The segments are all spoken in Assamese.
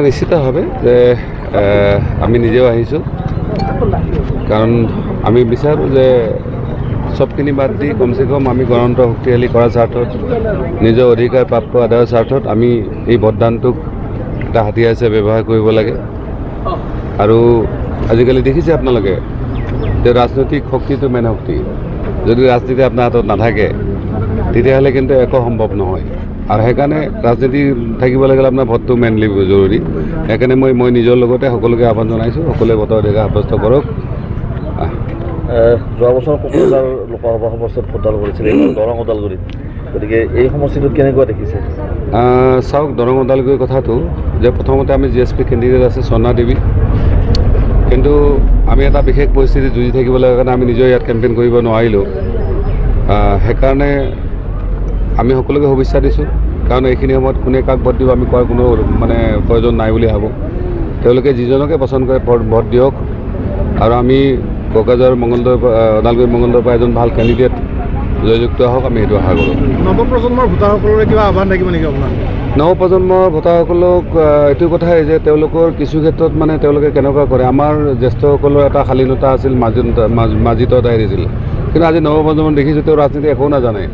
নিশ্চিতভাৱে যে আমি নিজেও আহিছোঁ, কাৰণ আমি বিচাৰোঁ যে সবখিনি বাদ দি কমচে কম আমি গণতন্ত্ৰ শক্তিশালী কৰাৰ স্বাৰ্থত, নিজৰ অধিকাৰ প্ৰাপ্ত আদায়ৰ স্বাৰ্থত আমি এই ভোটদানটোক এটা হাতিয়াৰ হিচাপে ব্যৱহাৰ কৰিব লাগে। আৰু আজিকালি দেখিছে আপোনালোকে যে ৰাজনৈতিক শক্তিটো মেইন শক্তি। যদি ৰাজনীতি আপোনাৰ হাতত নাথাকে তেতিয়াহ'লে কিন্তু একো সম্ভৱ নহয়। আৰু সেইকাৰণে ৰাজনীতি থাকিব লাগিলে আপোনাৰ ভোটটো মেইনলি জৰুৰী। সেইকাৰণে মই নিজৰ লগতে সকলোকে আহ্বান জনাইছোঁ, সকলোৱে ভোটৰ অধিকাৰ সাব্যস্ত কৰক। যোৱা বছৰ কোকৰাঝাৰ লোকসভা সমষ্টিত ভোটদান কৰিছিল, দৰং ওদালগুৰিত, গতিকে এই সমষ্টিটোত কেনেকুৱা দেখিছে? চাওক, দৰং ওদালগুৰিৰ কথাটো যে প্ৰথমতে আমি GSP কেণ্ডিডেট আছে সোণা দেৱী, কিন্তু আমি এটা বিশেষ পৰিস্থিতি যুঁজি থাকিব লাগে কাৰণে আমি নিজেও ইয়াত কেম্পেইন কৰিব নোৱাৰিলোঁ। সেইকাৰণে আমি সকলোকে শুভেচ্ছা দিছোঁ, কাৰণ এইখিনি সময়ত কোনে কাক ভোট দিব আমি কোৱাৰ কোনো প্ৰয়োজন নাই বুলি ভাবোঁ। তেওঁলোকে যিজনকে পচন্দ কৰে ভোট দিয়ক, আৰু আমি কোকৰাঝাৰ ওদালগুৰি মঙলদৈৰ পৰা এজন ভাল কেণ্ডিডেট জয়যুক্ত হওক, আমি সেইটো আশা কৰোঁ। নৱপ্ৰজন্মৰ ভোটাৰসকলৰে কিবা আহ্বান থাকিব নেকি আপোনাৰ? নৱপ্ৰজন্মৰ ভোটাৰসকলক এইটো কথাই যে তেওঁলোকৰ কিছু ক্ষেত্ৰত তেওঁলোকে কেনেকুৱা কৰে, আমাৰ জ্যেষ্ঠসকলৰ এটা শালীনতা আছিল, মাৰ্জিততা এৰিছিল, কিন্তু আজি নৱপ্ৰজন্ম দেখিছোঁ তেওঁ ৰাজনীতি একো নাজানে।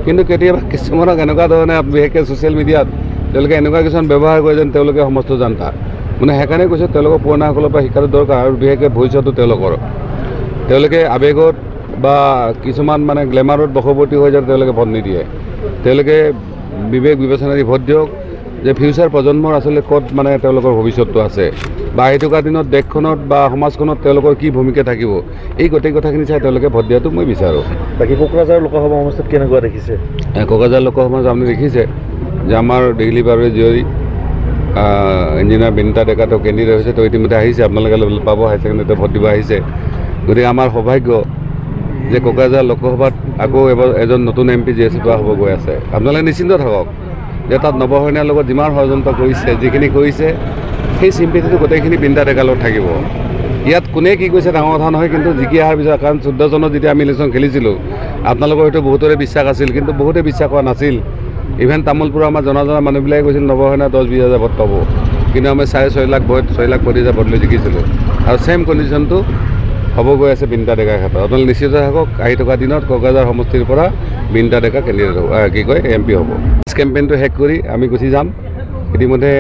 কিন্তু কেতিয়াবা কিছুমানক এনেকুৱা ধৰণে বিশেষকৈ ছ'চিয়েল মিডিয়াত তেওঁলোকে এনেকুৱা কিছুমান ব্যৱহাৰ কৰে যেন তেওঁলোকে সমস্ত জানতা। সেইকাৰণে কৈছোঁ তেওঁলোকৰ পুৰণাসকলৰ পৰা শিক্ষাটো দৰকাৰ, আৰু বিশেষকৈ ভৱিষ্যতো তেওঁলোকে আৱেগত বা কিছুমান গ্লেমাৰত বশৱৰ্তী হৈ যাতে তেওঁলোকে ভোট নিদিয়ে। তেওঁলোকে বিবেক বিবেচনাৰে ভোট দিয়ক, যে ফিউচাৰ প্ৰজন্মৰ আচলতে ক'ত তেওঁলোকৰ ভৱিষ্যতটো আছে, বা আহি থকা দিনত দেশখনত বা সমাজখনত তেওঁলোকৰ কি ভূমিকা থাকিব, এই গোটেই কথাখিনি চাই তেওঁলোকে ভোট দিয়াটো মই বিচাৰোঁ। বাকী কোকৰাঝাৰ লোকসভা সমষ্টিত কেনেকুৱা দেখিছে? কোকৰাঝাৰ লোকসভাত আপুনি দেখিছে যে আমাৰ দেগলী বাৰুৱে জীয়ৰী ইঞ্জিনিয়াৰ বিনিতা ডেকা তেওঁ কেণ্ডিডেট হৈছে, তেওঁ ইতিমধ্যে আহিছে, আপোনালোকে পাব, হাই ছেকেণ্ডেৰীতে ভোট দিব আহিছে। গতিকে আমাৰ সৌভাগ্য যে কোকৰাঝাৰ লোকসভাত আকৌ এজন নতুন MP GSP হ'ব গৈ আছে। আপোনালোকে নিশ্চিন্ত থাকক যে তাত নৱসৈনিয়াৰ লগত যিমান ষড়যন্ত্ৰ কৰিছে, যিখিনি কৰিছে, সেই চিম্পিটিটো গোটেইখিনি বিনিতা ডেকাৰ লগত থাকিব। ইয়াত কোনে কি কৈছে ডাঙৰ কথা নহয়, কিন্তু জিকি অহাৰ পিছত, কাৰণ 14 চনত যেতিয়া আমি ইলেকশ্যন খেলিছিলোঁ আপোনালোকৰ হয়তো বহুতৰে বিশ্বাস আছিল, কিন্তু বহুতে বিশ্বাস কৰা নাছিল। ইভেন তামোলপুৰৰ আমাৰ জনা মানুহবিলাকে কৈছিল নৱসৈনিয়া 10-20 হাজাৰ ভোট পাব, কিন্তু আমি 6.5 লাখ ভোট 6 লাখ 40 হাজাৰ ভোট লৈ জিকিছিলোঁ। আৰু ছেইম কণ্ডিশ্যনটো হ'ব গৈ আছে বিনিতা ডেকাৰ ক্ষেত্ৰত। আপোনালোকে নিশ্চিত থাকক, আহি থকা দিনত কোকৰাঝাৰ সমষ্টিৰ পৰা বিনিতা ডেকা কেণ্ডিডেট হ'ব, MP হ'ব। কেম্পেইনটো শেষ কৰি আমি গুচি যাম। ইতিমধ্যে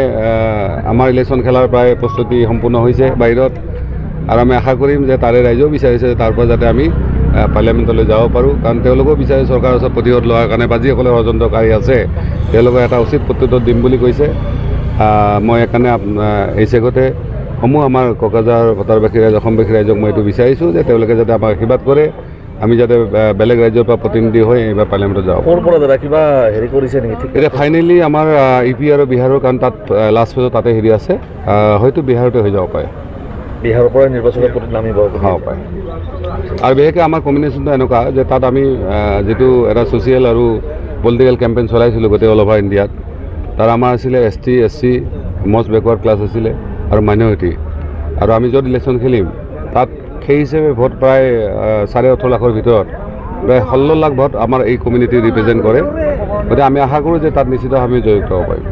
আমাৰ ইলেকশ্যন খেলাৰ প্ৰায় প্ৰস্তুতি সম্পূৰ্ণ হৈছে বাহিৰত, আৰু আমি আশা কৰিম যে তাৰে ৰাইজেও বিচাৰিছে যে তাৰ পৰা যাতে আমি পাৰ্লিয়ামেণ্টলৈ যাব পাৰোঁ, কাৰণ তেওঁলোকেও বিচাৰে চৰকাৰৰ ওচৰত প্ৰতিশোধ লোৱাৰ কাৰণে, বা যিসকলে ষড়যন্ত্ৰকাৰী আছে তেওঁলোকক এটা উচিত প্ৰত্যুত্তৰ দিম বুলি কৈছে। মই সেইকাৰণে এই চেগতে সমূহ আমাৰ কোকৰাঝাৰ ভোটাৰবাসী ৰাইজ, অসমবাসী ৰাইজক মই এইটো বিচাৰিছোঁ যে তেওঁলোকে যাতে আমাক আশীৰ্বাদ কৰে, আমি যাতে বেলেগ ৰাজ্যৰ পৰা প্ৰতিনিধি হৈ এইবাৰ পাৰ্লিয়ামেণ্টত যাওঁ। ক'ৰ পৰা দাদা কিবা হেৰি কৰিছে নেকি? এতিয়া ফাইনেলি আমাৰ UP আৰু বিহাৰৰ, কাৰণ তাত লাষ্ট ফেজত তাতে হেৰি আছে, হয়তো বিহাৰতে হৈ যাব পাৰে। বিহাৰৰ পৰা নিৰ্বাচনত নামিব পাৰে। আৰু বিশেষকৈ আমাৰ কম্বিনেশ্যনটো এনেকুৱা যে তাত আমি যিটো এটা ছ'চিয়েল আৰু পলিটিকেল কেম্পেইন চলাইছিলোঁ গোটেই অল অভাৰ ইণ্ডিয়াত, তাত আমাৰ আছিলে ST SC, most backward class আছিলে, আৰু মাইনৰিটি। আৰু আমি য'ত ইলেকশ্যন খেলিম তাত সেই হিচাপে ভোট প্ৰায় 18.5 লাখৰ ভিতৰত প্ৰায় 16 লাখ ভোট আমাৰ এই কমিউনিটি ৰিপ্ৰেজেণ্ট কৰে। গতিকে আমি আশা কৰোঁ যে তাত নিশ্চিত আমি জয়যুক্ত হ'ব পাৰিম।